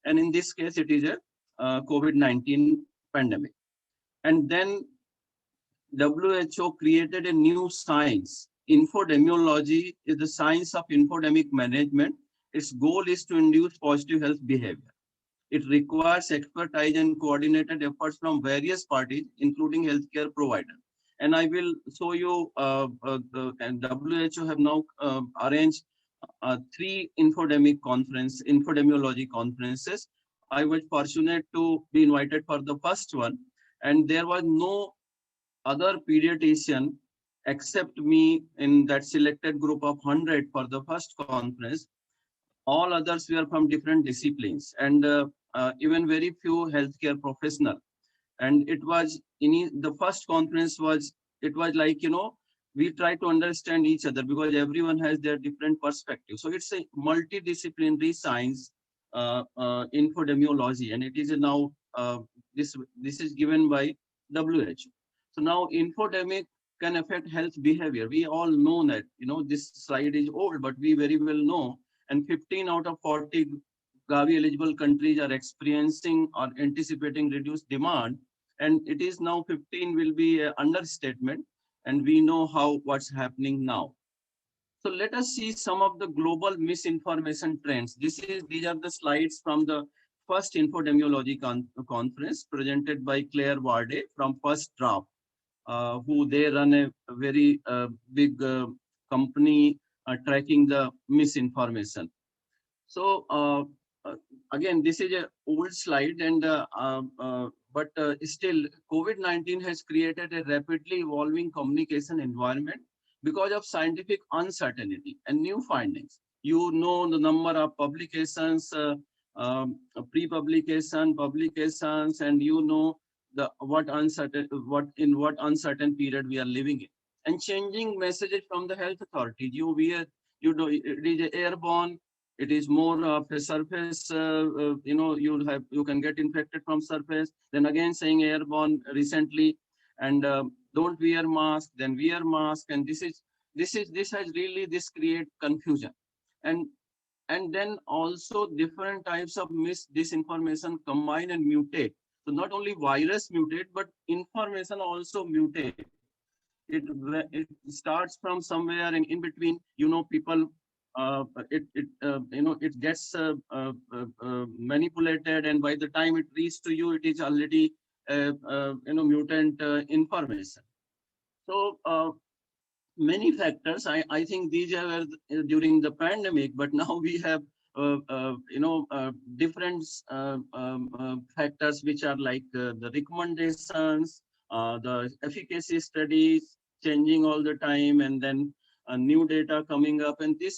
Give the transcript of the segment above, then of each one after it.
And in this case, it is a COVID-19 pandemic. And then WHO created a new science. Infodemiology is the science of infodemic management. Its goal is to induce positive health behavior. It requires expertise and coordinated efforts from various parties, including healthcare providers. And I will show you, and WHO have now arranged three infodemiology conferences. I was fortunate to be invited for the first one, and there was no other pediatrician except me in that selected group of 100 for the first conference. All others were from different disciplines, and even very few healthcare professional. And it was the first conference was, it was like, we try to understand each other because everyone has their different perspective. So it's a multidisciplinary science, infodemiology, and it is now this is given by WHO. So now infodemic can affect health behavior. We all know that, this slide is old, but we very well know. And 15 out of 40 Gavi eligible countries are experiencing or anticipating reduced demand. And it is now 15 will be an understatement. And we know what's happening now. So let us see some of the global misinformation trends. These are the slides from the first infodemiology conference presented by Claire Warde from First Draft, who they run a very big company tracking the misinformation. So again, this is an old slide, and but still, COVID-19 has created a rapidly evolving communication environment because of scientific uncertainty and new findings. You know the number of publications, pre-publication, publications, and you know what uncertain period we are living in, and changing messages from the health authorities. You know it is airborne. It is more of a surface. You can get infected from surface. Then again saying airborne recently, and don't wear mask. Then wear mask, and this has really create confusion, and then also different types of disinformation combine and mutate. So not only virus mutate, but information also mutate. It starts from somewhere, and in between, people, it gets manipulated, and by the time it reaches to you, it is already mutant information. So many factors. I think these are during the pandemic, but now we have different factors which are like the recommendations, the efficacy studies changing all the time, and then new data coming up, and the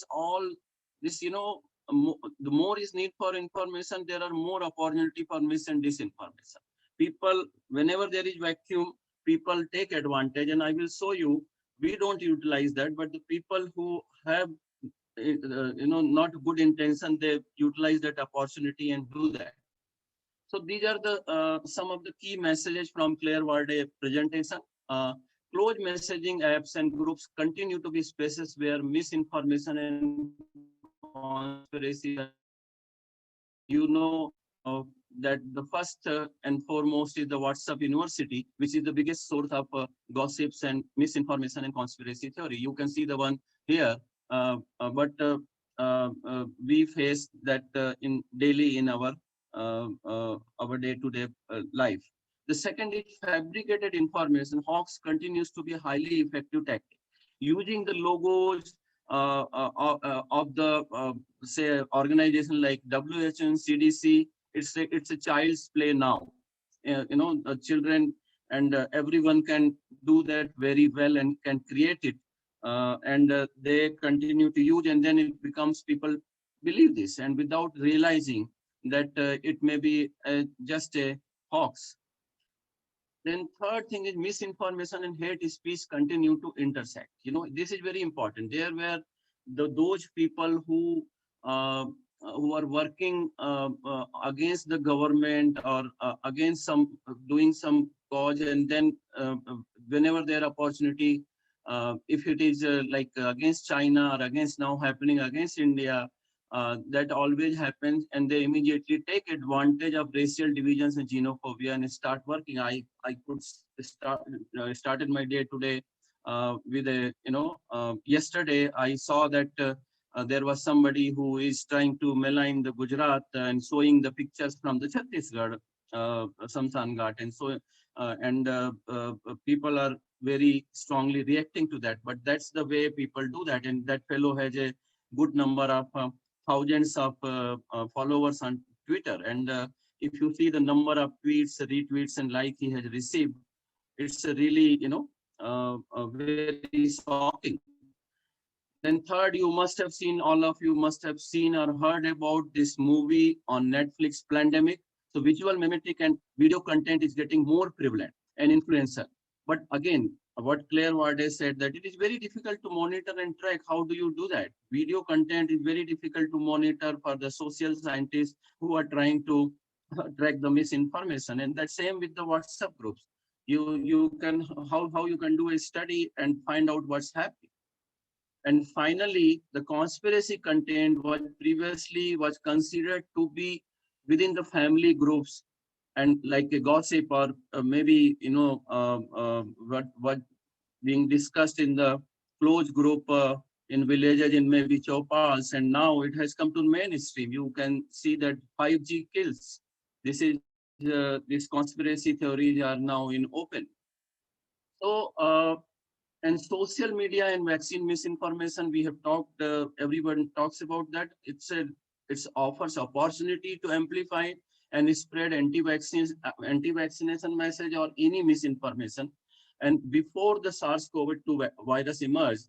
more is need for information, there are more opportunity for mis and disinformation. People, whenever there is vacuum, people take advantage, and I will show you. We don't utilize that, but the people who have not good intention, they utilize that opportunity and do that. So these are the some of the key messages from Claire Warde presentation. Closed messaging apps and groups continue to be spaces where misinformation and conspiracy. That the first and foremost is the WhatsApp University, which is the biggest source of gossips and misinformation and conspiracy theory. You can see the one here, but we face that in daily in our day-to-day life. The second is fabricated information. Hoax continues to be a highly effective tactic. Using the logos of the say organization like WHO and CDC, it's a child's play now. The children and everyone can do that very well and can create it, and they continue to use, and then it becomes people believe this, and without realizing that it may be just a hoax. Then third thing is misinformation and hate speech continue to intersect. This is very important. There were those people who are working against the government or against doing some cause, and then whenever their opportunity, if it is like against China or against now happening against India, that always happens, and they immediately take advantage of racial divisions and xenophobia and start working. I could started my day today with a, yesterday I saw that there was somebody who is trying to malign the Gujarat and showing the pictures from the Chhattisgarh Samsan Ghat, and so people are very strongly reacting to that. But that's the way people do that, and that fellow has a good number of thousands of followers on Twitter. And if you see the number of tweets, retweets, and like he has received, it's a really, very shocking. Then third, you must have seen, all of you must have seen or heard about this movie on Netflix, Plandemic. So visual mimetic and video content is getting more prevalent and influencer. But again, what Claire Wade said, that it is very difficult to monitor and track. How do you do that? Video content is very difficult to monitor for the social scientists who are trying to track the misinformation. And that same with the WhatsApp groups. You can, how you can do a study and find out what's happening. And finally, the conspiracy content was previously was considered to be within the family groups and like a gossip, or maybe, what being discussed in the closed group in villages, in maybe chopals, and now it has come to mainstream. You can see that 5G kills. This is these conspiracy theories are now in open. So and social media and vaccine misinformation, we have talked, everyone talks about that. It's offers opportunity to amplify and spread anti-vaccination message or any misinformation. And before the SARS-CoV-2 virus emerged,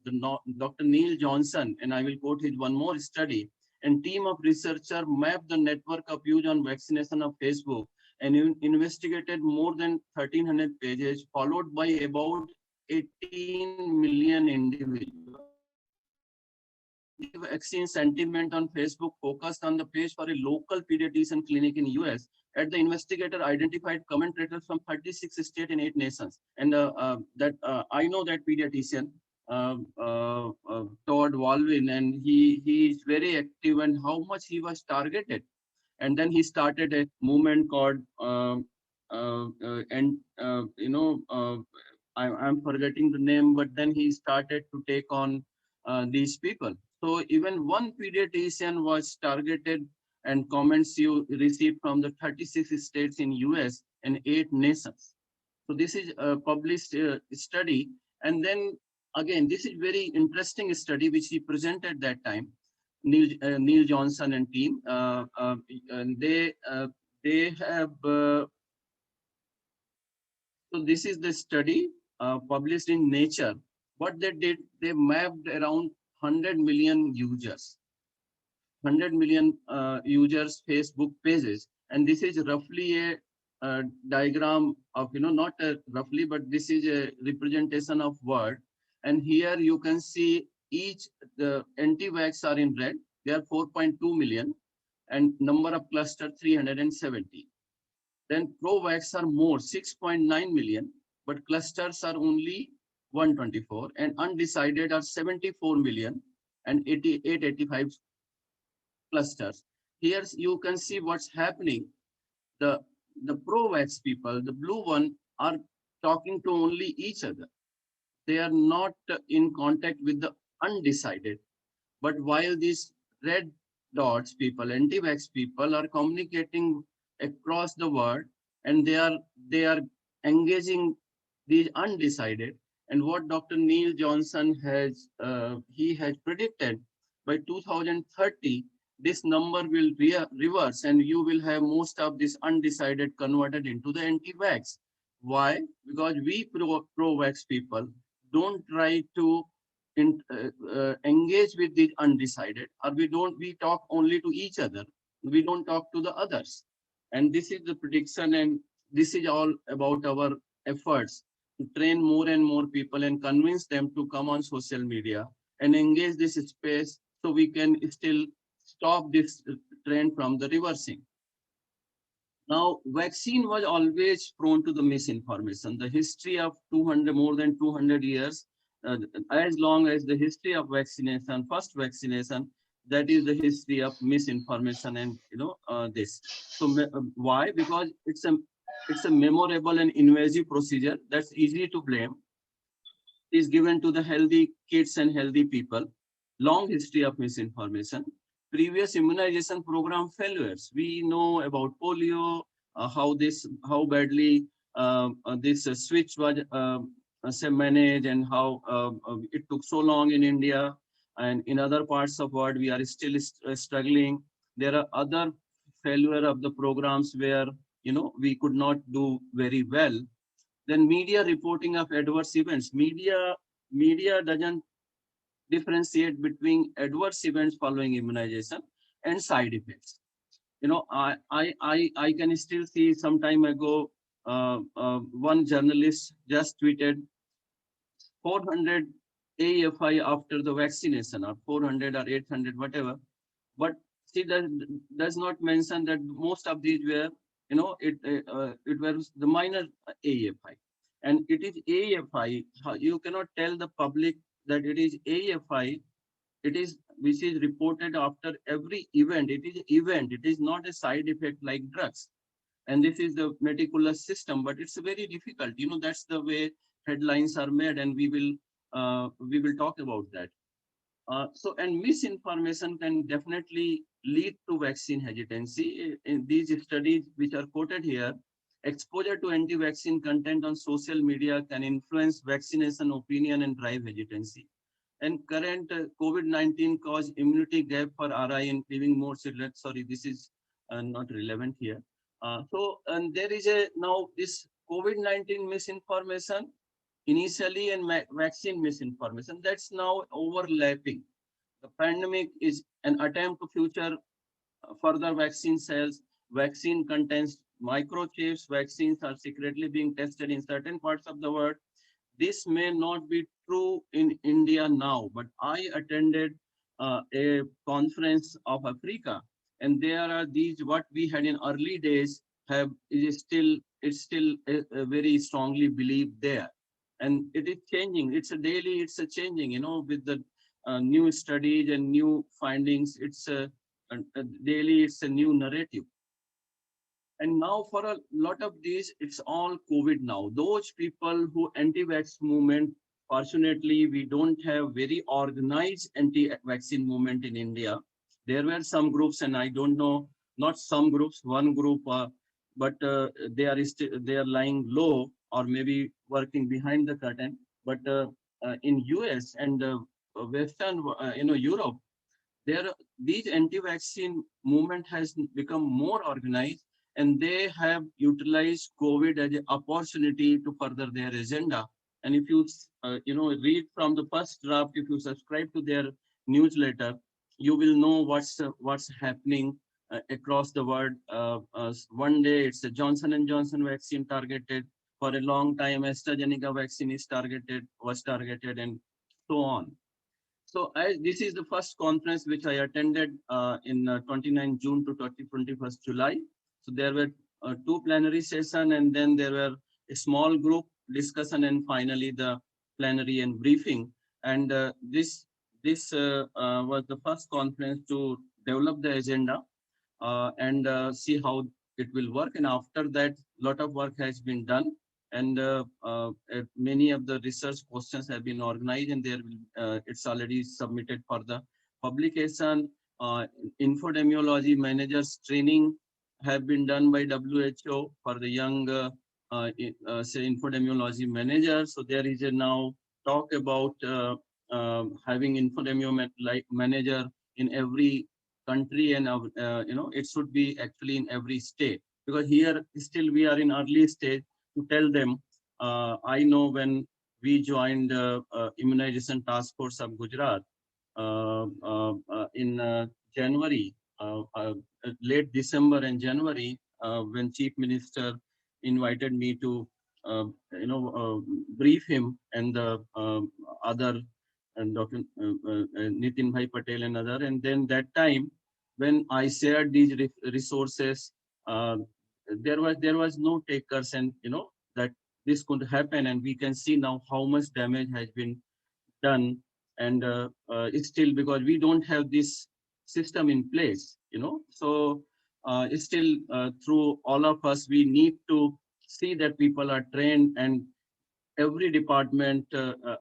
Dr. Neil Johnson, and I will quote his one more study, and team of researchers mapped the network of use on vaccination of Facebook and investigated more than 1,300 pages, followed by about 18 million individuals. Vaccine sentiment on Facebook focused on the page for a local pediatrician clinic in US. At the investigator identified commentators from 36 states and 8 nations. And I know that pediatrician, Todd Walvin, and he is very active, and how much he was targeted. And then he started a movement called I'm forgetting the name, but then he started to take on these people. So even one pediatrician was targeted, and comments you received from the 36 states in US and 8 nations. So this is a published study. And then again, this is very interesting study which he presented that time. Neil Johnson and team, and they have. So this is the study published in Nature. What they did, they mapped around 100 million users, 100 million users Facebook pages, and this is roughly a diagram of, not roughly, but this is a representation of word. And here you can see each, the anti-vax are in red, they are 4.2 million, and number of cluster 370. Then pro-vax are more, 6.9 million, but clusters are only 124, and undecided are 74 million and 85 clusters. Here you can see what's happening. The pro-vax people, the blue one, are talking to only each other. They are not in contact with the undecided. But while these red dots people, anti-vax people, are communicating across the world, and they are engaging the undecided. And what Dr. Neil Johnson has he has predicted, by 2030 this number will reverse, and you will have most of this undecided converted into the anti-vax. Why? Because we pro-vax people don't try to engage with the undecided, or we talk only to each other. We don't talk to the others. And this is the prediction, and this is all about our efforts to train more and more people and convince them to come on social media and engage this space, so we can still stop this trend from the reversing. Now, vaccine was always prone to the misinformation. The history of more than 200 years, as long as the history of vaccination, first vaccination, that is the history of misinformation and this. So why? Because it's a memorable and invasive procedure that's easy to blame, is given to the healthy kids and healthy people. Long history of misinformation. Previous immunization program failures. We know about polio, how badly this switch was say managed, and how it took so long in India, and in other parts of world we are still struggling. There are other failure of the programs where we could not do very well. Then media reporting of adverse events. Media doesn't differentiate between adverse events following immunization and side effects. I can still see some time ago, one journalist just tweeted 400 AFI after the vaccination, or 400 or 800, whatever. But she does not mention that most of these were, it was the minor AFI. And it is AFI. You cannot tell the public that it is AFI. It is which is reported after every event. It is event. It is not a side effect like drugs. And this is the meticulous system, but it's very difficult. That's the way headlines are made, and we will talk about that. And misinformation can definitely lead to vaccine hesitancy. In these studies, which are quoted here, exposure to anti-vaccine content on social media can influence vaccination opinion and drive hesitancy. And current COVID-19 caused immunity gap for RI in leaving more children. Sorry, this is not relevant here. And there is now this COVID-19 misinformation initially, and vaccine misinformation that's now overlapping. The pandemic is an attempt to future further vaccine sales. Vaccine contains microchips. Vaccines are secretly being tested in certain parts of the world. This may not be true in India now, but I attended a conference of Africa, and there are these what we had in early days have is still it's still very strongly believed there, and it is changing. It's a changing. With the new studies and new findings, daily it's a new narrative. And now for a lot of these, it's all COVID now. Those people who anti-vax movement, fortunately, we don't have very organized anti-vaccine movement in India. There were some groups, and I don't know, not some groups, one group, but they are lying low, or maybe working behind the curtain. But in US and Western, Europe, there these anti-vaccine movement has become more organized, and they have utilized COVID as an opportunity to further their agenda. And if you read from the first draft, if you subscribe to their newsletter, you will know what's happening across the world. One day it's a Johnson & Johnson vaccine targeted. For a long time, AstraZeneca vaccine was targeted, and so on. So this is the first conference which I attended in 29 June to 21st July. So there were two plenary sessions, and then there were a small group discussion, and finally the plenary and briefing. And this was the first conference to develop the agenda and see how it will work. And after that, a lot of work has been done, and many of the research questions have been organized, and it's already submitted for the publication. Infodemiology managers training have been done by WHO for the young say infodemiology managers. So there is a now talk about having infodemiology manager in every country, and it should be actually in every state, because here still we are in early stage to tell them. I know when we joined immunization task force of Gujarat in January, late December and January, when Chief Minister invited me to brief him and the other, and Dr. Nitin Bhai Patel and other. And then that time, when I shared these resources, there was no takers, and that this could happen, and we can see now how much damage has been done. And it's still, because we don't have this system in place, So still through all of us, we need to see that people are trained, and every department,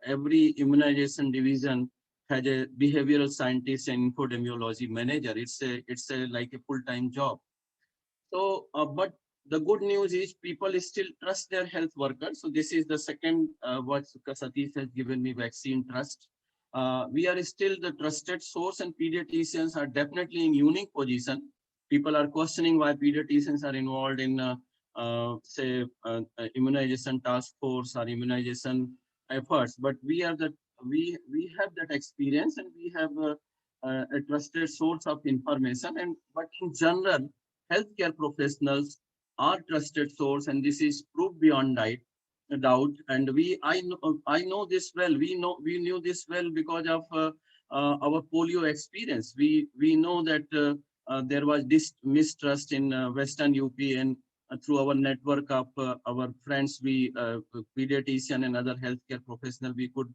every immunization division has a behavioral scientist and infodemiology manager. It's a like a full-time job. So, but the good news is people still trust their health workers. So this is the second what Satish has given me, vaccine trust. We are still the trusted source, and pediatricians are definitely in unique position. People are questioning why pediatricians are involved in, say, immunization task force or immunization efforts. But we have that experience, and we have a trusted source of information. And but in general, healthcare professionals are trusted source, and this is proved beyond doubt. And I know this well. We knew this well because of our polio experience. We know that there was this mistrust in Western UP, and through our network of our friends, we pediatrician and other healthcare professional, we could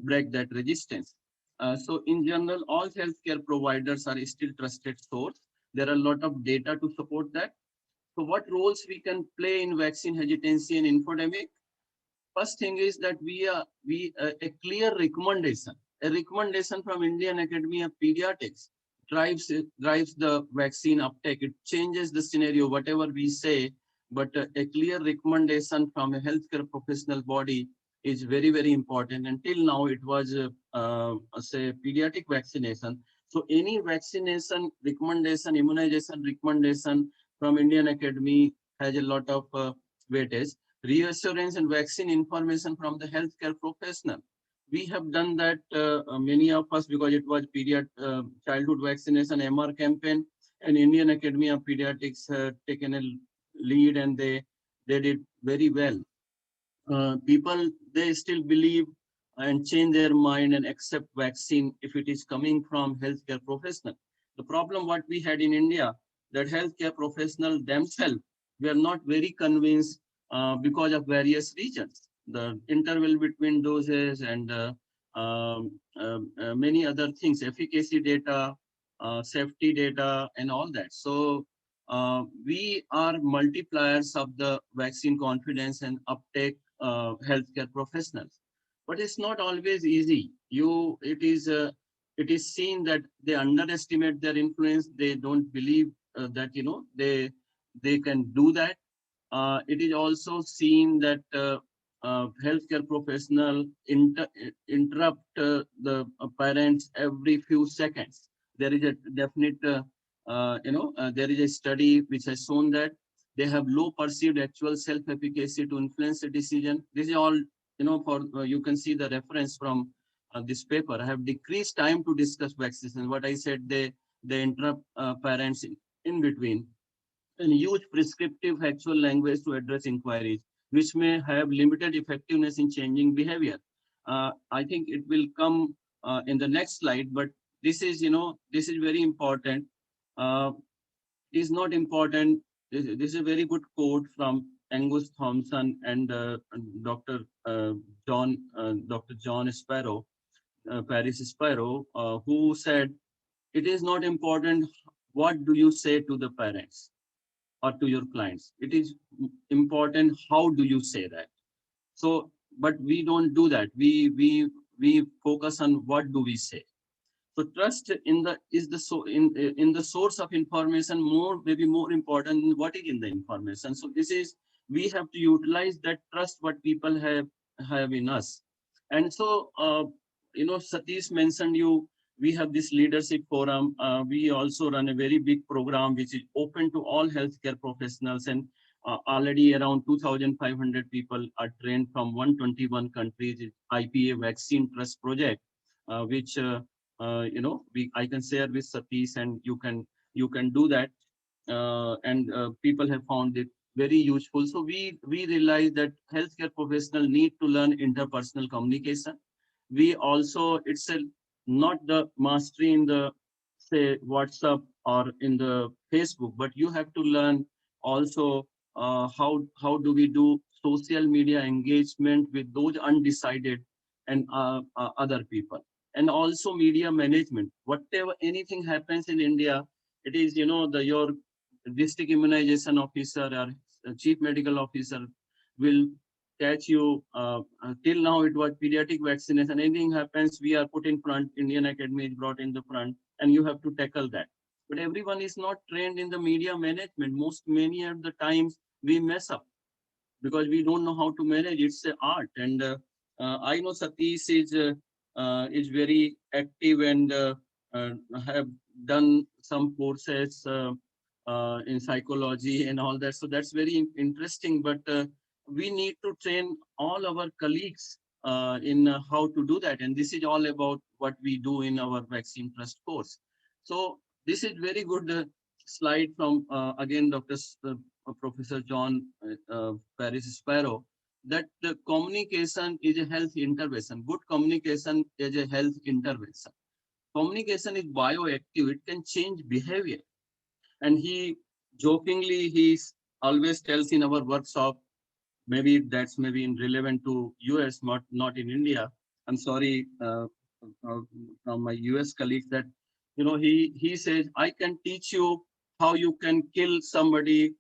break that resistance. So in general, all healthcare providers are still trusted source. There are a lot of data to support that. So what roles we can play in vaccine hesitancy and infodemic? First thing is that a clear recommendation, from Indian Academy of Pediatrics drives the vaccine uptake. It changes the scenario, whatever we say, but a clear recommendation from a healthcare professional body is very, very important. Until now, it was say pediatric vaccination. So any vaccination recommendation, immunization recommendation from Indian Academy has a lot of weightage. Reassurance and vaccine information from the healthcare professional. We have done that, many of us, because it was childhood vaccination MR campaign, and Indian Academy of Pediatrics taken a lead, and they did very well. People, they still believe and change their mind and accept vaccine if it is coming from healthcare professional. The problem what we had in India, that healthcare professional themselves were not very convinced because of various reasons. The interval between doses and many other things, efficacy data, safety data, and all that. So we are multipliers of the vaccine confidence and uptake healthcare professionals. But it's not always easy. It is seen that they underestimate their influence. They don't believe that they can do that. It is also seen that healthcare professional interrupt the parents every few seconds. There is a definite, there is a study which has shown that they have low perceived actual self-efficacy to influence a decision. This is all, for you can see the reference from this paper. I have decreased time to discuss vaccination. What I said, they interrupt parents in between, and use prescriptive actual language to address inquiries, which may have limited effectiveness in changing behavior. I think it will come in the next slide, but this is very important. Uh, it is not important. This is a very good quote from Angus Thompson and Dr. John Sparrow, Paris Sparrow, who said, "It is not important what do you say to the parents or to your clients. It is important how do you say that." So, but we don't do that. We focus on what do we say. So trust in the is the so in the source of information more, maybe more important than what is in the information. So this is, we have to utilize that trust what people have in us. And so Satish mentioned you. We have this leadership forum. We also run a very big program which is open to all healthcare professionals, and already around 2,500 people are trained from 121 countries. It's IPA Vaccine Trust Project, which I can share with Satish, and you can do that. And people have found it very useful. So we realize that healthcare professionals need to learn interpersonal communication. We also, it's a not the mastery in the, say, WhatsApp or in the Facebook, but you have to learn also how do we do social media engagement with those undecided and other people. and also media management. Whatever anything happens in India, it is, your district immunization officer or chief medical officer will catch you. Till now, it was pediatric vaccination. Anything happens, we are put in front. Indian Academy is brought in the front, and you have to tackle that. But everyone is not trained in the media management. Many of the times we mess up because we don't know how to manage. It's an art, and I know Satish is very active and uh, have done some courses in psychology and all that. So that's very interesting. But we need to train all our colleagues in how to do that, and this is all about what we do in our Vaccine Trust course. So this is very good slide from again Dr. Professor John Paris Sparrow, that the communication is a health intervention. Good communication is a health intervention. Communication is bioactive, it can change behavior. And he jokingly, always tells in our workshop, maybe that's maybe relevant to US, not in India. I'm sorry uh, from my US colleagues that, he says, I can teach you how you can kill somebody,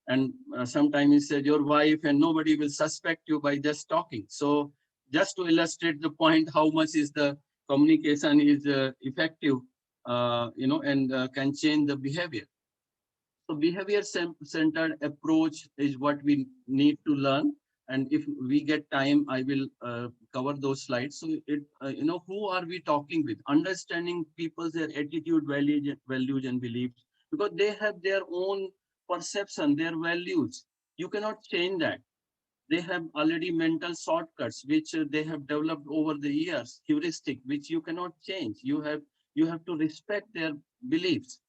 and sometimes he said your wife, and nobody will suspect you by just talking. So just to illustrate the point how much is the communication is effective, and can change the behavior. So behavior centered approach is what we need to learn, and if we get time I will cover those slides. So who are we talking with, understanding people's their attitude, values and beliefs, because they have their own perception, their values. You cannot change that. They have already mental shortcuts which they have developed over the years, heuristic which you cannot change. You have to respect their beliefs.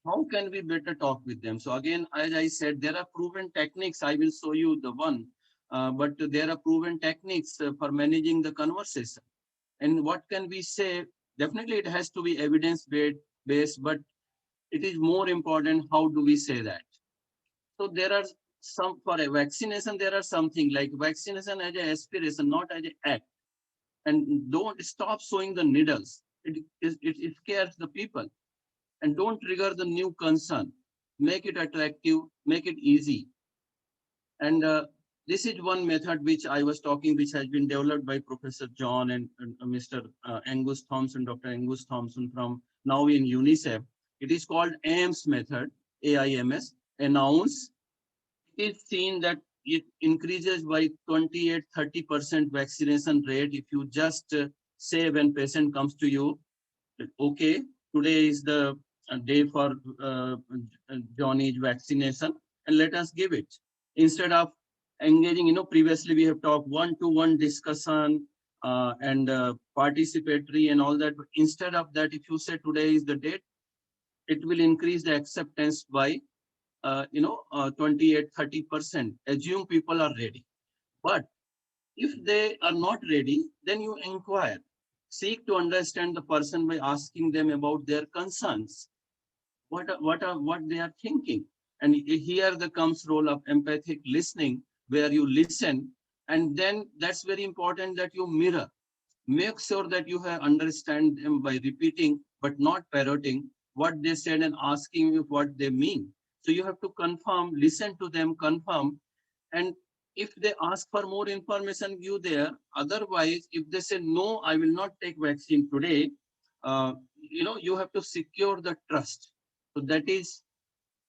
How can we better talk with them? So again, as I said, there are proven techniques. I will show you the one, but there are proven techniques for managing the conversation. And what can we say? Definitely, it has to be evidence based, but it is more important how do we say that. So there are some for a vaccination. There are something like vaccination as an aspiration, not as an act. And don't stop showing the needles. It scares the people, and don't trigger the new concern. Make it attractive, make it easy. And this is one method which I was talking, which has been developed by Professor John and Mr. Angus Thompson, Dr. Angus Thompson from now in UNICEF. It is called AIMS method, AIMS, announce. It is seen that it increases by 28-30% vaccination rate if you just say when patient comes to you, okay, today is the day for Johnny's vaccination, and let us give it. Instead of engaging, previously we have talked one-to-one discussion and participatory and all that. But instead of that, if you say today is the date, it will increase the acceptance by 28-30%. Assume people are ready. But if they are not ready, then you inquire. Seek to understand the person by asking them about their concerns. What they are thinking. And here the comes role of empathic listening, where you listen, and then that's very important that you mirror. Make sure that you have understand them by repeating, but not parroting what they said and asking you what they mean. So you have to confirm, listen to them, confirm, and if they ask for more information, you there. Otherwise, if they say no, I will not take vaccine today, you have to secure the trust. So that is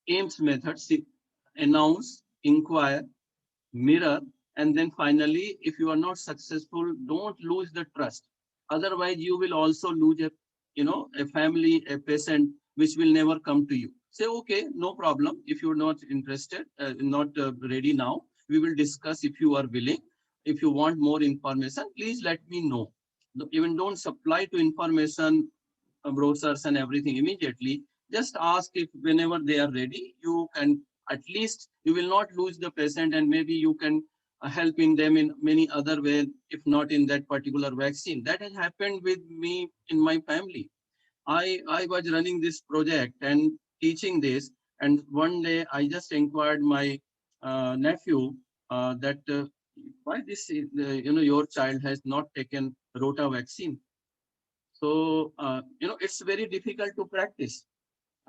AIMS method: announce, inquire, mirror, and then finally, if you are not successful, don't lose the trust. Otherwise, you will also lose a family, a patient, which will never come to you. Say, okay, no problem. If you're not interested, not ready now, we will discuss if you are willing. If you want more information, please let me know. Even don't supply to information brochures and everything immediately. Just ask if whenever they are ready, you can, at least you will not lose the patient, and maybe you can help in them in many other ways, if not in that particular vaccine. That has happened with me in my family. I was running this project and teaching this, and one day I just inquired my nephew that why this your child has not taken rota vaccine. So, it's very difficult to practice.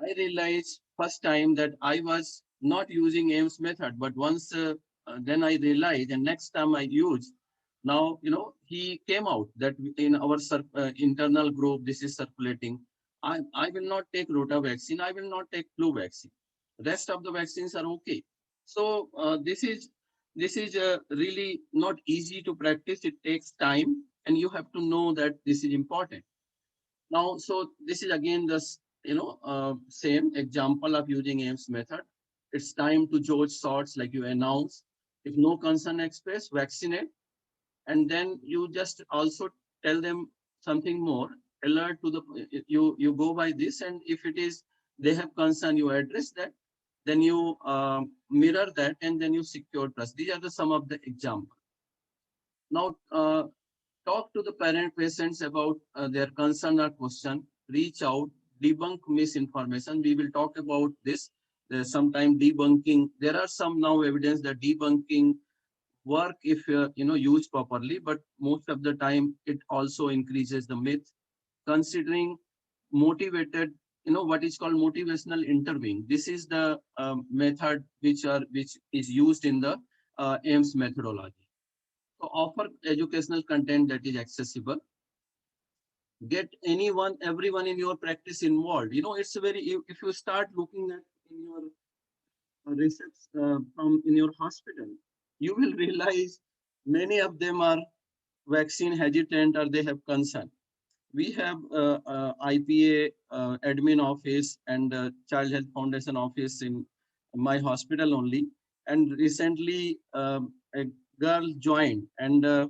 I realized first time that I was not using Ames method, but once then I realized, and next time I use, now he came out that in our internal group this is circulating. I will not take rota vaccine. I will not take flu vaccine. Rest of the vaccines are okay. So this is really not easy to practice. It takes time, and you have to know that this is important. Now, so this is again the same example of using Ames method. It's time to George sorts like you announce. If no concern expressed, vaccinate, and then you just also tell them something more. Alert to the you go by this, and if it is they have concern, you address that. Then you mirror that, and then you secure trust. These are the some of the examples. Now, talk to the parent patients about their concern or question, reach out, debunk misinformation. We will talk about this. There's sometime debunking. There are some now evidence that debunking work if used properly, but most of the time it also increases the myth. Considering motivated, what is called motivational interviewing. This is the method which is used in the Ames methodology. So offer educational content that is accessible. Get everyone in your practice involved. It's very, if you start looking at in your research from in your hospital, you will realize many of them are vaccine hesitant or they have concern. We have IPA admin office and Child Health Foundation office in my hospital only. And recently a girl joined, and uh,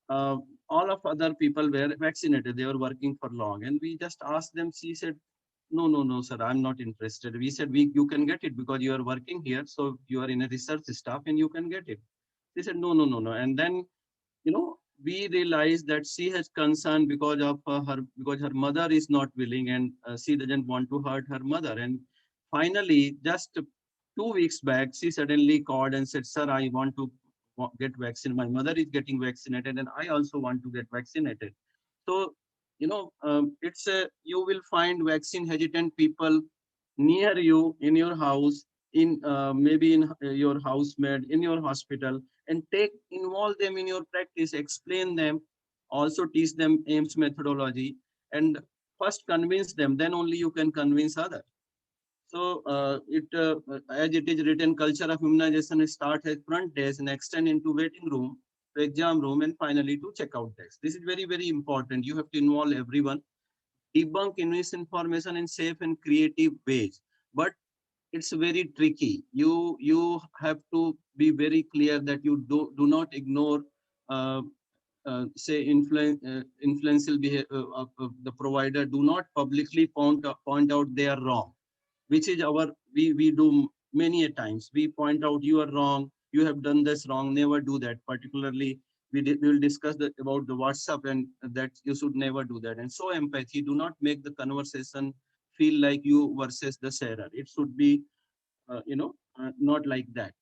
all of other people were vaccinated. They were working for long. And we just asked them, she said, no, no, no, sir, I'm not interested. We said, you can get it because you are working here. So you are in a research staff and you can get it. They said, no, no, no, no. And then, we realized that she has concern because of because her mother is not willing, and she doesn't want to hurt her mother. And finally, just 2 weeks back, she suddenly called and said, sir, I want to get vaccinated. My mother is getting vaccinated and I also want to get vaccinated. So, it's a, you will find vaccine hesitant people near you in your house, in maybe in your housemate, in your hospital, and involve them in your practice, explain them, also teach them Ames methodology, and first convince them, then only you can convince others. So it as it is written, culture of immunization start at front desk and extend into waiting room, to exam room, and finally to checkout desk. This is very, very important. You have to involve everyone, debunk misinformation in safe and creative ways. But it's very tricky. You have to be very clear that you do not ignore uh, say influential behavior of the provider. Do not publicly point out they are wrong, which is our we do many a times. We point out you are wrong, you have done this wrong. Never do that. Particularly we will discuss about the WhatsApp, and that you should never do that. And so empathy, do not make the conversation feel like you versus the sharer. It should be not like that.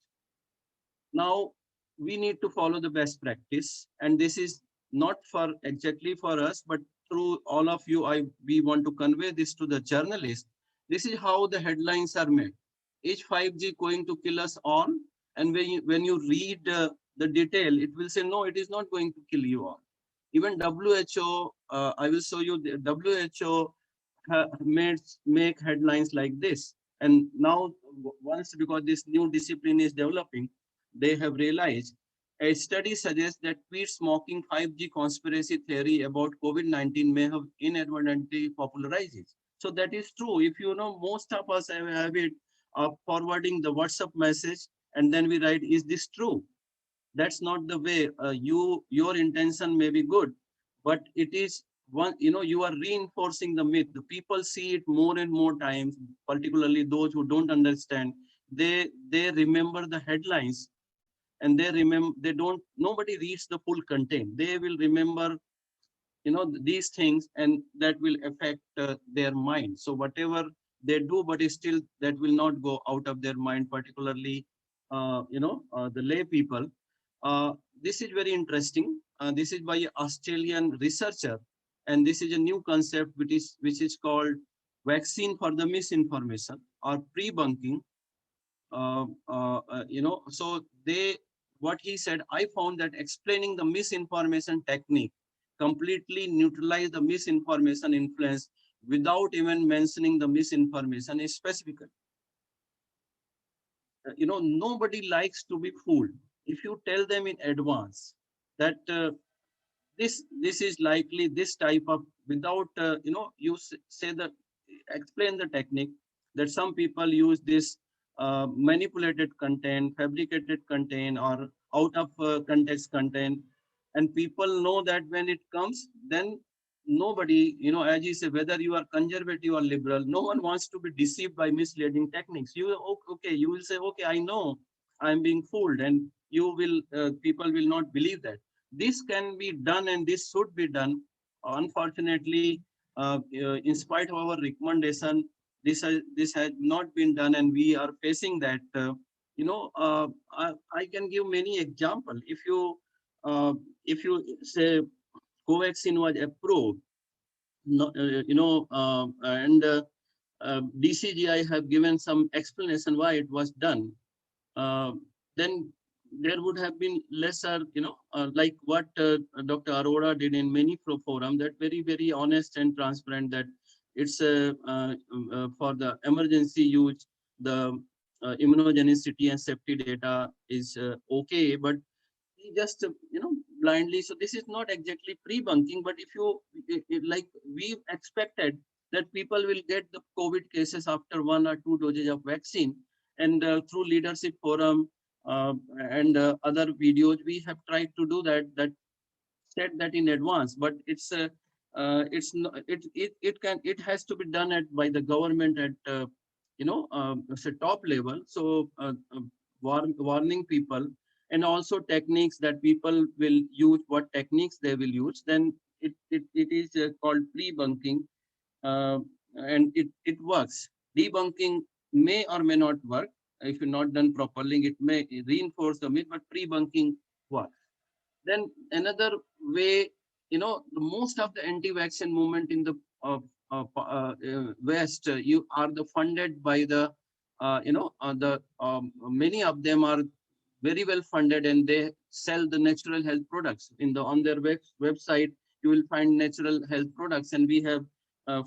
Now we need to follow the best practice, and this is not for exactly for us, but through all of you, we want to convey this to the journalist. This is how the headlines are made. Is 5G going to kill us all? And when you read the detail, it will say no, it is not going to kill you all. Even WHO, I will show you the WHO make headlines like this. And now, once because this new discipline is developing, they have realized a study suggests that tweets mocking 5G conspiracy theory about COVID-19 may have inadvertently popularized it. So that is true. If you know, most of us have a habit of forwarding the WhatsApp message, and then we write, is this true? That's not the way. Your intention may be good, but it is one, you are reinforcing the myth. The people see it more and more times, particularly those who don't understand. They remember the headlines, and they don't, nobody reads the full content. They will remember these things, and that will affect their mind. So whatever they do, but still that will not go out of their mind, particularly the lay people. This is very interesting. This is by an Australian researcher. And this is a new concept which is called vaccine for the misinformation or pre-bunking. So what he said, I found that explaining the misinformation technique completely neutralize the misinformation influence without even mentioning the misinformation specifically. Nobody likes to be fooled. If you tell them in advance that this is likely this type of, without say the explain the technique, that some people use this manipulated content, fabricated content, or out of context content, and people know that when it comes, then nobody, as you say, whether you are conservative or liberal, no one wants to be deceived by misleading techniques. Okay, you will say, okay, I know I'm being fooled, and you will people will not believe that. This can be done and this should be done. Unfortunately, in spite of our recommendation, this has not been done, and we are facing that. I can give many examples. If you say Covaxin was approved, no, and DCGI have given some explanation why it was done, uh, then there would have been lesser, like what Dr. Arora did in many forum, that very, very honest and transparent, that it's for the emergency use, the immunogenicity and safety data is okay, but he just, blindly. So this is not exactly pre-bunking, but if you, like we expected that people will get the COVID cases after 1 or 2 doses of vaccine, and through leadership forum and other videos, we have tried to do that said that in advance, but it's not, it has to be done by the government at it's a top level. So warning people, and also techniques that people will use, what techniques they will use, then it is called pre-bunking, uh, and it works. Debunking may or may not work. If you're not done properly, it may reinforce the myth, but pre-bunking works. Then another way, the most of the anti-vaccine movement in the West, you are the funded by the, the many of them are very well funded, and they sell the natural health products on their website. You will find natural health products, and we have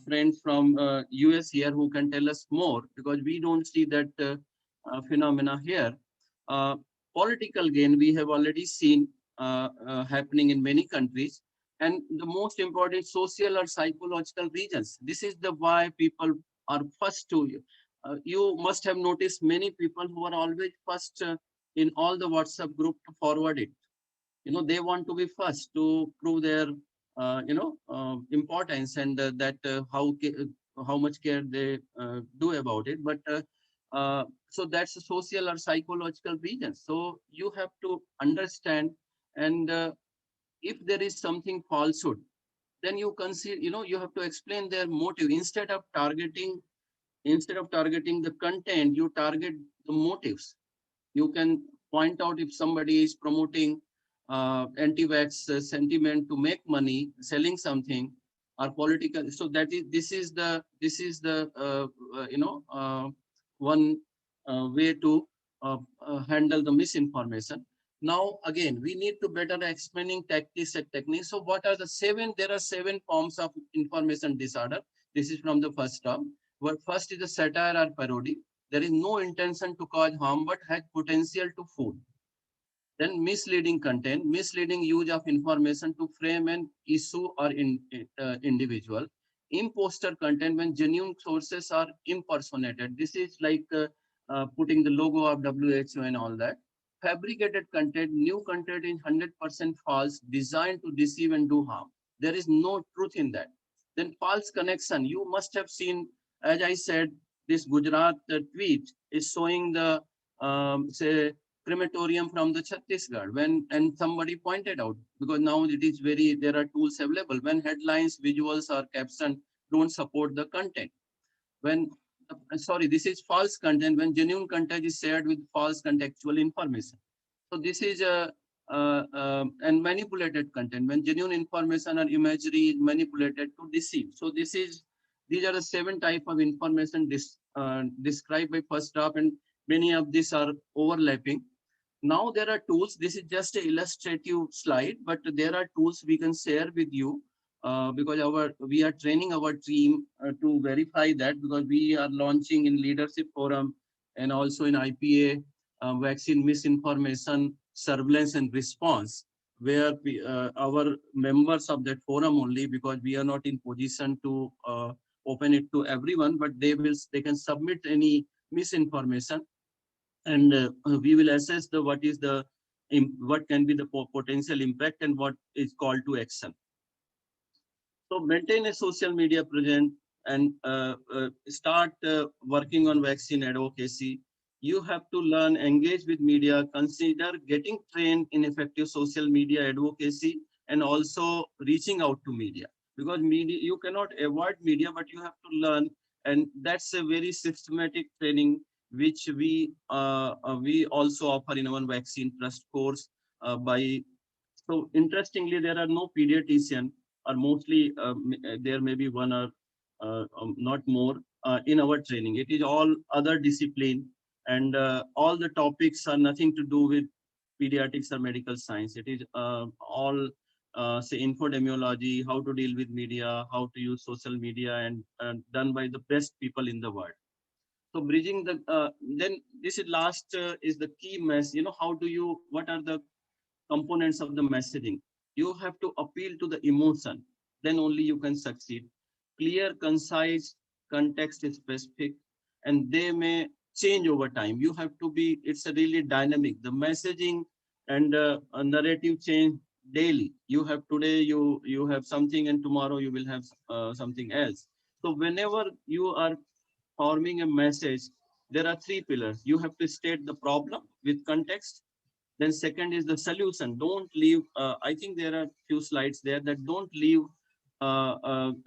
friends from US here who can tell us more, because we don't see that phenomena here. Uh, Political gain we have already seen happening in many countries, and the most important, social or psychological reasons. This is the why people are first to you. You must have noticed many people who are always first in all the WhatsApp group to forward it. They want to be first to prove their importance, and that how much care they do about it. But so that's a social or psychological reason. So you have to understand, and if there is something falsehood, then you consider, you have to explain their motive. Instead of targeting the content, you target the motives. You can point out if somebody is promoting anti-vax sentiment to make money, selling something, or political. So this is the one way to handle the misinformation. Now, again, we need to better explaining tactics and techniques. So what are the seven? There are 7 forms of information disorder. This is from the first term. Well, first is the satire or parody. There is no intention to cause harm, but has potential to fool. Then misleading content, misleading use of information to frame an issue or individual. Imposter content, when genuine sources are impersonated. This is like putting the logo of WHO and all that. Fabricated content, new content is 100% false, designed to deceive and do harm. There is no truth in that. Then false connection. You must have seen, as I said, this Gujarat tweet is showing the say crematorium from the Chhattisgarh, and somebody pointed out, because now it is there are tools available, when headlines, visuals, or caption don't support the content. When sorry, this is false content, when genuine content is shared with false contextual information. So this is and manipulated content, when genuine information or imagery is manipulated to deceive. So these are the 7 type of information described by first draft, and many of these are overlapping. Now there are tools. This is just an illustrative slide, but there are tools we can share with you, because we are training our team to verify that, because we are launching in leadership forum and also in IPA, vaccine misinformation surveillance and response, where our members of that forum only, because we are not in position to open it to everyone, but they can submit any misinformation, and we will assess the what can be the potential impact and what is called to action. So maintain a social media presence and start working on vaccine advocacy. You have to learn, engage with media, consider getting trained in effective social media advocacy, and also reaching out to media, because media, you cannot avoid media, but you have to learn, and that's a very systematic training which we also offer in our vaccine trust course. By So interestingly, there are no pediatrician, or mostly there may be one or not more in our training. It is all other discipline, and all the topics are nothing to do with pediatrics or medical science. It is all say infodemiology, how to deal with media, how to use social media, and done by the best people in the world. So bridging the then this is last is the key mess. How do you, what are the components of the messaging? You have to appeal to the emotion, then only you can succeed. Clear, concise, context is specific, and they may change over time. You have to be, it's a really dynamic. The messaging and a narrative change daily. You have today, you have something, and tomorrow you will have something else. So whenever you are forming a message, there are 3 pillars. You have to state the problem with context. Then second is the solution. Don't leave, I think there are few slides there that don't leave that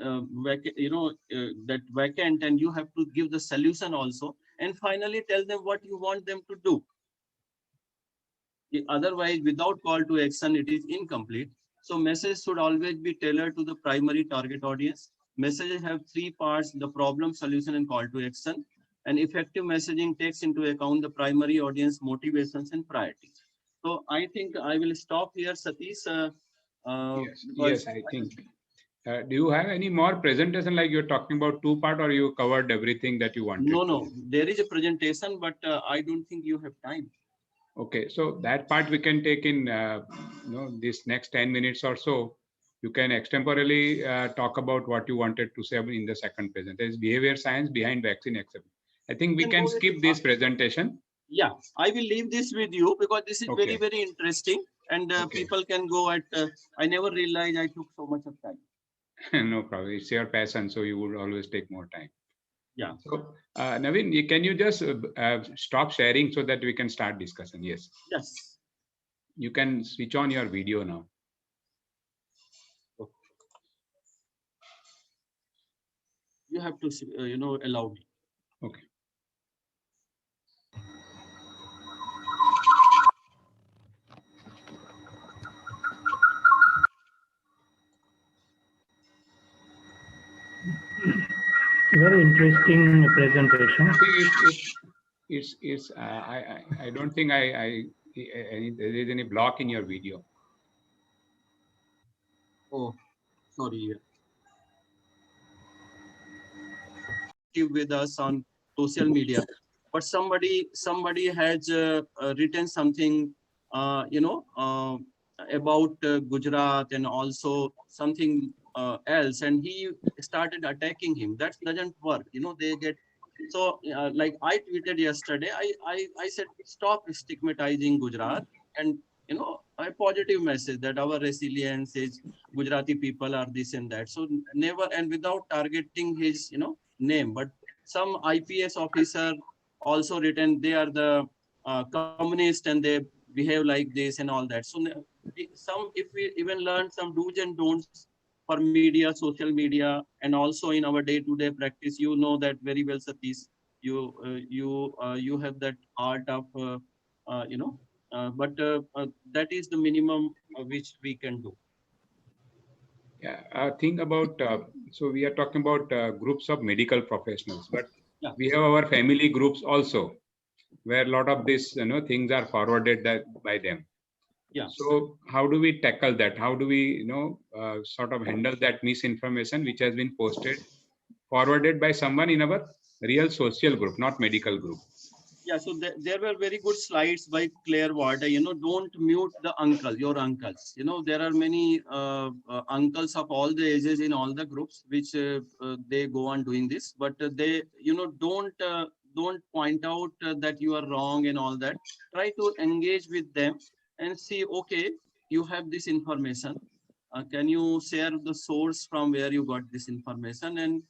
vacant, and you have to give the solution also. And finally, tell them what you want them to do. Otherwise, without call to action, it is incomplete. So message should always be tailored to the primary target audience. Messages have 3 parts: the problem, solution, and call to action. And effective messaging takes into account the primary audience motivations and priorities. So I think I will stop here, Satish. Yes, I think. Do you have any more presentation, like you're talking about 2-part, or you covered everything that you wanted? No, there is a presentation, but I don't think you have time. Okay, so that part we can take in this next 10 minutes or so. You can extemporarily talk about what you wanted to say in the second presentation. There is behavior science behind vaccine acceptance. I think we can skip this presentation. Yeah, I will leave this with you, because this is very, very interesting, and people can go at, I never realized I took so much of time. No problem. It's your passion, so you would always take more time. Yeah. So, Naveen, can you just stop sharing so that we can start discussion? Yes. Yes. You can switch on your video now. Okay. You have to, allow me. Okay. Very interesting presentation. I don't think there is any block in your video. Oh, sorry. With us on social media, but somebody has written something, about Gujarat, and also something else, and he started attacking him. That doesn't work. They get. So like I tweeted yesterday, I said, stop stigmatizing Gujarat, and a positive message that our resilience is Gujarati people are this and that. So never, and without targeting his name, but some IPS officer also written they are the communist and they behave like this and all that. So if we even learn some do's and don'ts for media, social media, and also in our day-to-day practice, you know that very well, Satish. You have that art of That is the minimum which we can do. Yeah, think about, so we are talking about groups of medical professionals, but Yeah. we have our family groups also, where a lot of these, things are forwarded by them. Yeah. So how do we tackle that? How do we, sort of handle that misinformation which has been posted, forwarded by someone in our real social group, not medical group? Yeah, so there were very good slides by Claire Ward. Don't mute the your uncles. There are many uncles of all the ages in all the groups, which they go on doing this, but they, don't point out that you are wrong and all that. Try to engage with them and see, okay, you have this information. Can you share the source from where you got this information? And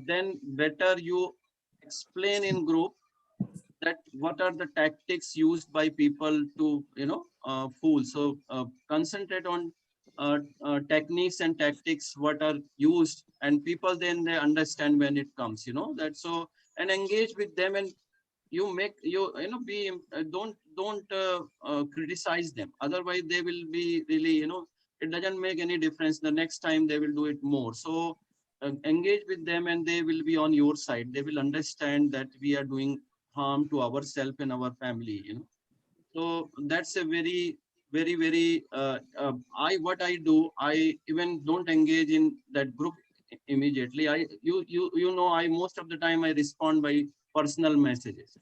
then better you explain in group that what are the tactics used by people to fool. So concentrate on techniques and tactics what are used, and people then they understand when it comes, that. So and engage with them, and you make be don't criticize them, otherwise they will be really, it doesn't make any difference. The next time they will do it more. So engage with them and they will be on your side. They will understand that we are doing harm to ourselves and our family, so that's a very, very, very what I do, I even don't engage in that group immediately. I most of the time I respond by personal messages.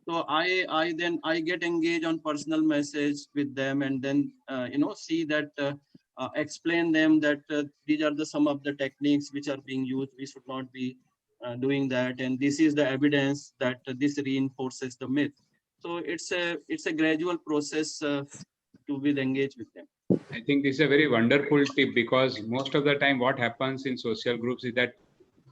So I get engaged on personal message with them, and then see that explain them that these are the some of the techniques which are being used. We should not be doing that, and this is the evidence that this reinforces the myth. So it's a gradual process to be engaged with them. I think this is a very wonderful tip, because most of the time what happens in social groups is that,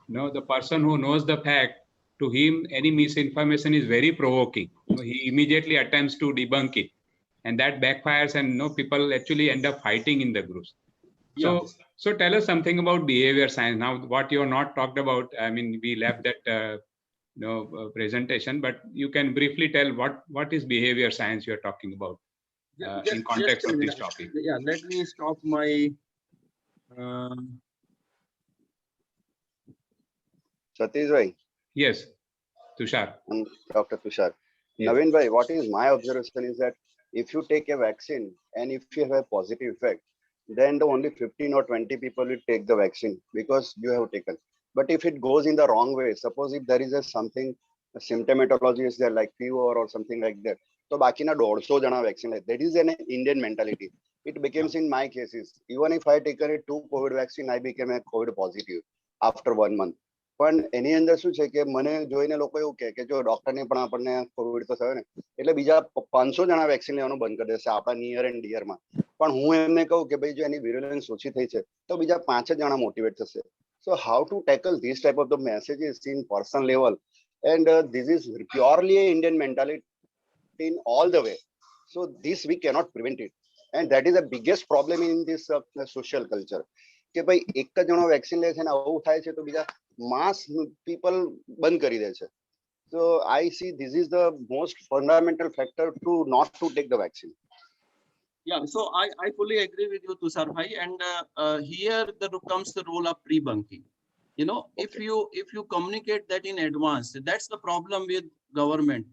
the person who knows the fact, to him any misinformation is very provoking. He immediately attempts to debunk it, and that backfires, and people actually end up fighting in the groups. Yeah. So tell us something about behavior science. Now, what you have not talked about, I mean, we left that presentation, but you can briefly tell what is behavior science you are talking about in context Just a of this minute. topic. Yeah, let me stop my. Uh, Satish bhai Yes, Tushar. and Dr. Tushar. Yes. Naveen bhai, what is my observation is that if you take a vaccine and if you have a positive effect, then the only 15 or 20 people will take the vaccine because you have taken. But if it goes in the wrong way, suppose if there is a symptomatology is there like fever or something like that, so bakina 150 jana vaccine like that is an Indian mentality. It becomes in my cases. Even if I taken a 2 COVID vaccine, I became a COVID positive after 1 month. પણ એની અંદર શું છે કે મને જોઈને લોકો એવું કહે કે જો ડોક્ટરને પણ આપણને કોવિડ તો થયો ને એટલે બીજા 500 જણા વેક્સિન લેવાનું બંધ કરી દેશે આપણા નિયર એન્ડ ડિયરમાં. પણ હું એમને કહું કે ભાઈ જો એની વિરુલન્સ ઓછી થઈ છે તો બીજા 5 જ જણા મોટિવેટ થશે. So how to tackle this type of the messages in personal level, and this is purely a Indian mentality in all the way. So this we cannot prevent it, and that is the biggest problem in this social culture. કે ભાઈ એક જ જણો vaccine લે છે ને આવું થાય છે તો બીજા માસ પીપલ બંધ કરી દે છે. So I see this is the most fundamental factor to not to take the vaccine. Yeah, so I fully agree with you, Tushar bhai, and here comes the role of pre-bunking. If you communicate that in advance, that's the problem with government.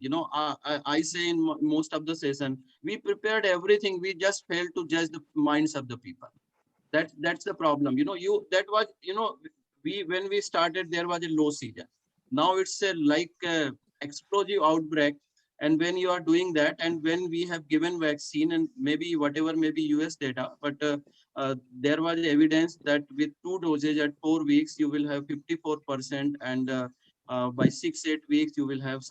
I say in most of the session, we prepared everything, we just failed to judge the minds of the people. That's the problem. That was, when we started, there was a low season. Now it's a explosive outbreak. And when you are doing that, and when we have given vaccine, and maybe whatever may be US data, but there was evidence that with 2 doses at 4 weeks, you will have 54%, and by 6-8 weeks, you will have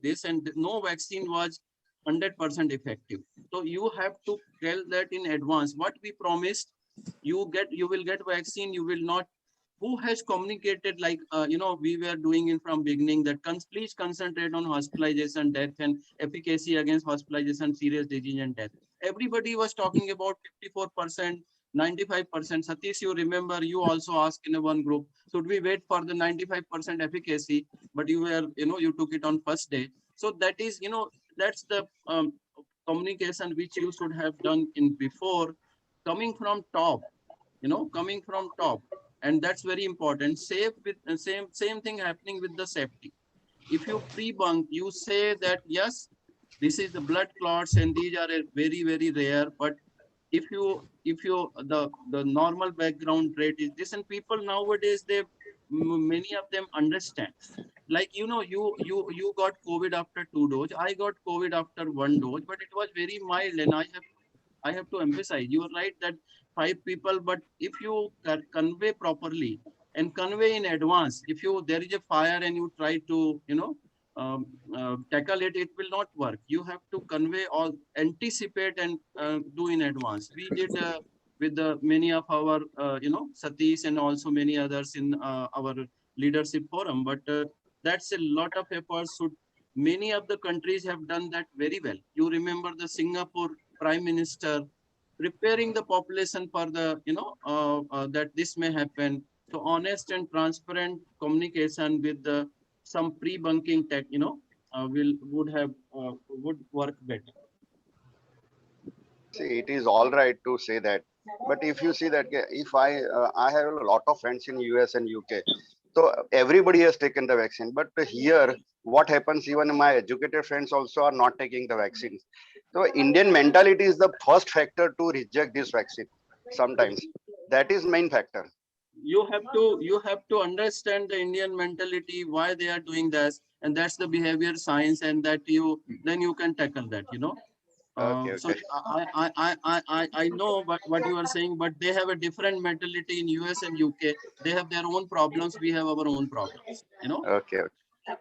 this, and no vaccine was 100% effective. So you have to tell that in advance. What we promised, you will get vaccine, you will not. Who has communicated we were doing it from beginning that please concentrate on hospitalization, death, and efficacy against hospitalization, serious disease, and death. Everybody was talking about 54%, 95%. Satish, you remember, you also asked in one group, should we wait for the 95% efficacy? But you took it on first day. So that is, that's the communication which you should have done in before, coming from top, coming from top. And that's very important. Safe with same thing happening with the safety. If you pre-bunk, you say that, yes, this is the blood clots and these are very, very rare. But if the normal background rate is this, and people nowadays, many of them understand. Like, you got COVID after 2 doses. I got COVID after 1 dose, but it was very mild. And I have to emphasize, you are right that 5 people, but if you convey properly and convey in advance, if there is a fire and you try to, tackle it, it will not work. You have to convey or anticipate and do in advance. We did with many of our, Satish and also many others in our leadership forum, but that's a lot of efforts. Many of the countries have done that very well. You remember the Singapore Prime Minister preparing the population for the, that this may happen. So honest and transparent communication with some pre-bunking tech, would work better. See, it is all right to say that, but if you see that, if I have a lot of friends in US and UK, so everybody has taken the vaccine, but here what happens, even my educated friends also are not taking the vaccine. So Indian mentality is the first factor to reject this vaccine. Sometimes that is main factor. You have to understand the Indian mentality, why they are doing this, and that's the behavior science, and that then you can tackle that, Okay, So I know what you are saying, but they have a different mentality in US and UK. They have their own problems. We have our own problems. Okay.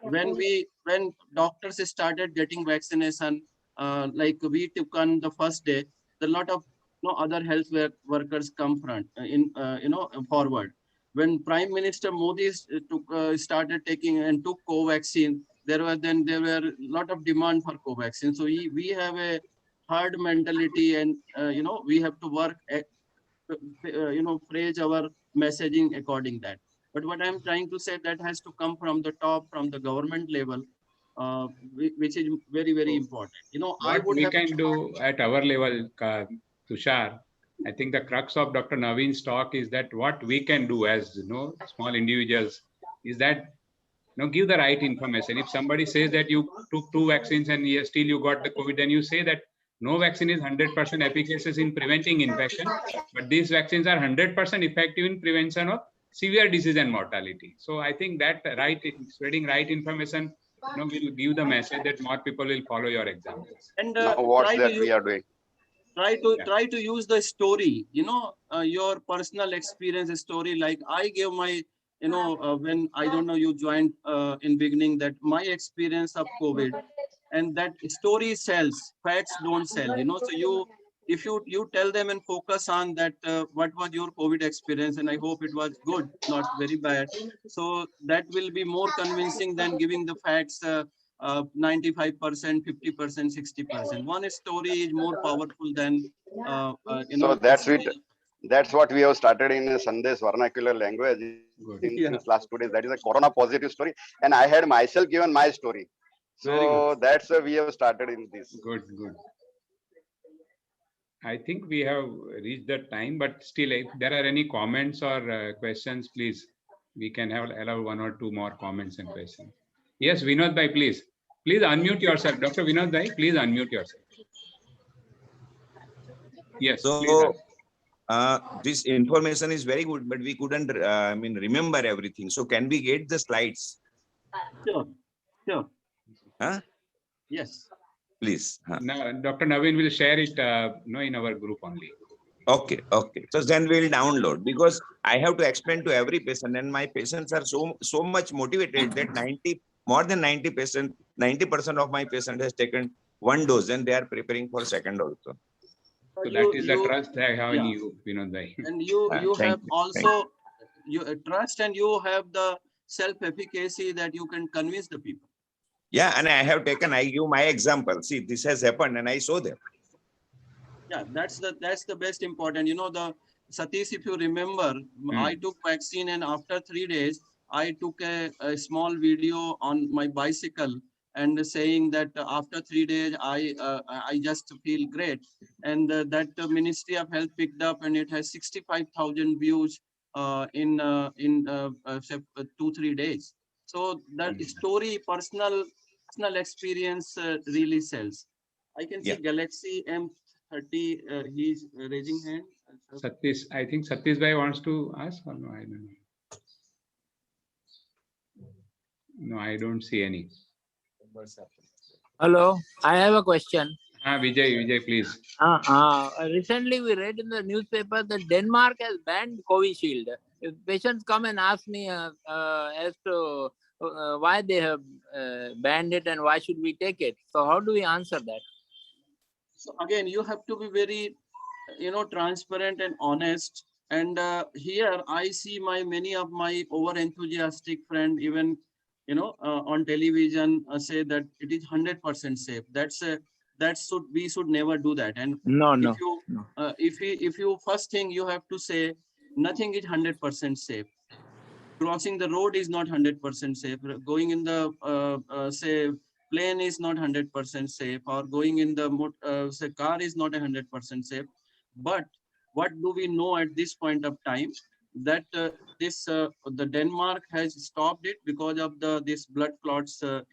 When doctors started getting vaccination, like we took on the first day, a lot of other health workers come forward. When Prime Minister Modi started taking and took Covaxin, there were a lot of demand for Covaxin. So we have a hard mentality, and we have to work, phrase our messaging according that. But what I'm trying to say, that has to come from the top, from the government level, which is very, very important. What we can do at our level, Tushar, I think the crux of Dr. Naveen's talk is that what we can do as small individuals is that give the right information. If somebody says that you took 2 vaccines and still you got the COVID, then you say that no vaccine is 100% efficacious in preventing infection, but these vaccines are 100% effective in prevention of severe disease and mortality. So I think that spreading right information will give the message that more people will follow your examples. And what's that we are doing? Try to use the story, your personal experience story. Like I gave my, when I don't know, you joined in beginning, that my experience of COVID, and that story sells, facts don't sell, so if you tell them and focus on that, what was your COVID experience, and I hope it was good, not very bad. So that will be more convincing than giving the facts 95%, 50%, 60%. One story is more powerful than, So that's what we have started in Sandesh vernacular language in last 2 days. That is a corona positive story, and I had myself given my story. So that's why we have started in this. Good. I think we have reached the time, but still, if there are any comments or questions, please, we can allow 1 or 2 more comments and questions. Yes, Vinod Bhai, please unmute yourself. Dr. Vinod Bhai, please unmute yourself. Yes. So this information is very good, but we couldn't, remember everything. So can we get the slides? Sure. Huh? Yes. Please. Now, Dr. Naveen will share it in our group only. Okay. So then we'll download, because I have to explain to every patient, and my patients are so much motivated that more than 90% of my patient has taken 1 dose, and they are preparing for 2nd also. So that is the trust I have in you, Vinod Bhai. And you have also trust, and you have the self-efficacy that you can convince the people. Yeah, and I give my example. See, this has happened, and I show them. Yeah, that's the best important. The Satish, if you remember, I took vaccine, and after 3 days, I took a small video on my bicycle, and saying that after 3 days, I just feel great. And that Ministry of Health picked up, and it has 65,000 views in 2-3 days. So that story, personal experience really sells. I can see Yeah. Galaxy M30. He's raising hand. Satish, I think Satish Bhai wants to ask or no? I don't know. No, I don't see any. Hello, I have a question. Vijay, please. Recently, we read in the newspaper that Denmark has banned Covishield. If patients come and ask me as to why they have banned it and why should we take it, so how do we answer that? So again, you have to be very, transparent and honest. And here I see many of my over enthusiastic friend, even, on television say that it is 100% safe. We should never do that. And No. if you first thing you have to say, nothing is 100% safe. Crossing the road is not 100% safe. Going in the say plane is not 100% safe, or going in the say car is not 100% safe. But what do we know at this point of time? That the Denmark has stopped it because of this blood clots, all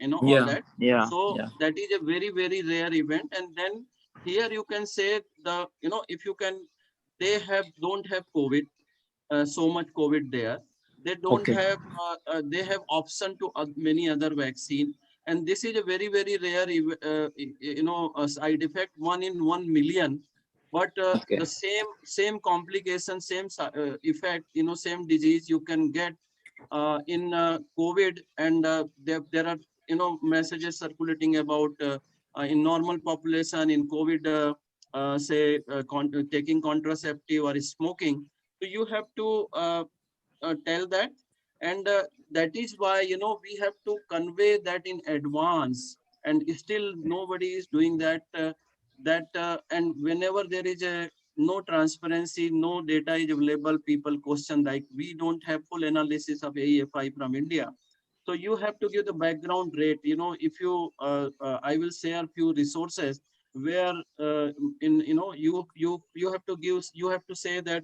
that. So that is a very, very rare event. And then here you can say if you can, don't have COVID, so much COVID there. They don't have, they have option to many other vaccine. And this is a very, very rare, side effect, 1 in 1 million. But the same complication, same effect, same disease you can get in COVID. And there are, messages circulating about in normal population in COVID, taking contraceptive or smoking. So you have to tell that. And that is why, we have to convey that in advance. And still nobody is doing that. And whenever there is no transparency, no data is available, people question, like, we don't have full analysis of AEFI from India. So you have to give the background rate. If you, I will share a few resources where you have to give, you have to say that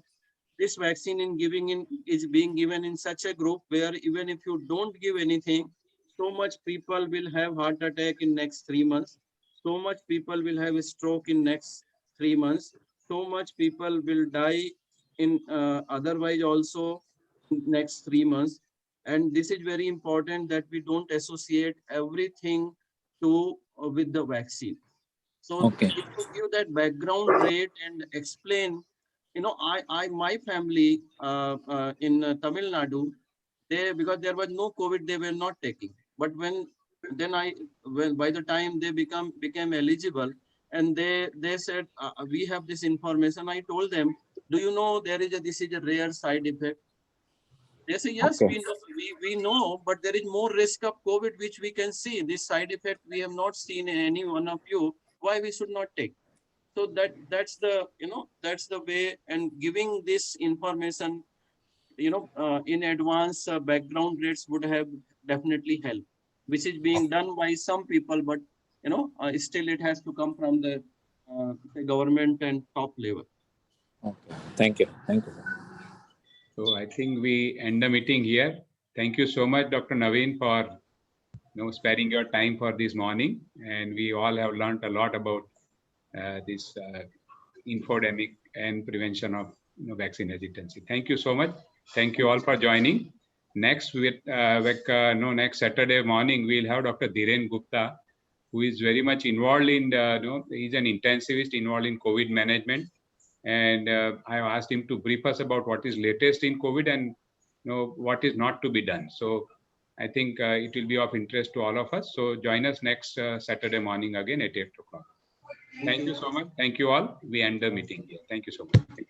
this vaccine is being given in such a group where even if you don't give anything, so much people will have heart attack in next 3 months. So much people will have a stroke in next 3 months. So much people will die in otherwise also next 3 months. And this is very important that we don't associate everything with the vaccine. So if you give that background rate and explain, my family in Tamil Nadu, because there was no COVID, they were not taking. But when by the time they became eligible, and they said, we have this information. I told them, do you know this is a rare side effect? They say, yes, we know, but there is more risk of COVID, which we can see. This side effect we have not seen in any one of you. Why we should not take? So that's the way. And giving this information, in advance, background rates would have definitely helped, which is being done by some people, but still it has to come from the government and top level. Thank you. So I think we end the meeting here. Thank you so much, Dr. Naveen, for sparing your time for this morning. And we all have learned a lot about this infodemic and prevention of vaccine hesitancy. Thank you so much. Thank you all for joining. Next next Saturday morning, we'll have Dr. Dhiren Gupta, who is very much involved in he's an intensivist involved in COVID management. And I asked him to brief us about what is latest in COVID and what is not to be done. So I think it will be of interest to all of us. So join us next Saturday morning again at 8 o'clock. Thank you so much. Thank you all. We end the meeting here. Thank you so much.